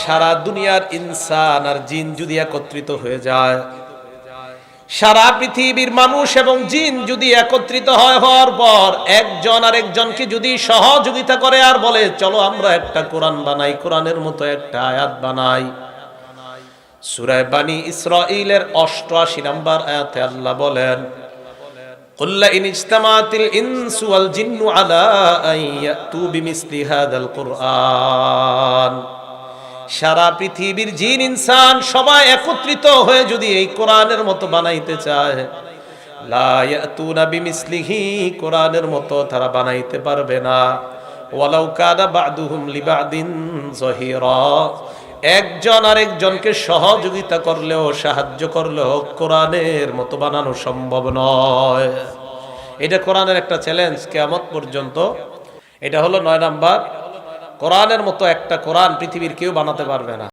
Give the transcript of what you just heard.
সারা দুনিয়ার ইনসান আর জিন যদি একত্রিত হয়ে যায়, সারা পৃথিবীর মানুষ এবং জিন যদি একত্রিত হওয়ার পর একজন আরেকজনকে যদি সহযোগিতা করে আর বলে চলো আমরা একটা কোরআন বানাই, কোরআনের মতো একটা আয়াত বানাই। সূরা বানী ইসরাঈলের ৮৮ নম্বর আয়াতে আল্লাহ বলেন, قل إن اجتمعت الإنس والجن على أن يأتوا بمثل هذا القرآن, সারা পৃথিবীর জিন ইনসান সবাই একত্রিত হয়ে যদি এই কোরআনের মতো বানাইতে চায়, লা ইয়াতুনা বিমিসলিহি, কোরআনের মতো তারা বানাইতে পারবে না। ওয়ালাউ কানা বা'দুহুম লিবা'দিন যহিরা, একজন আরেকজনকে সহযোগিতা করলেও সাহায্য করলেও কোরআনের মতো বানানো সম্ভব নয়। এটা কোরআনের একটা চ্যালেঞ্জ কিয়ামত পর্যন্ত। এটা হলো ৯ নাম্বার, কোরআনের মতো একটা কোরআন পৃথিবীর কেউ বানাতে পারবে না।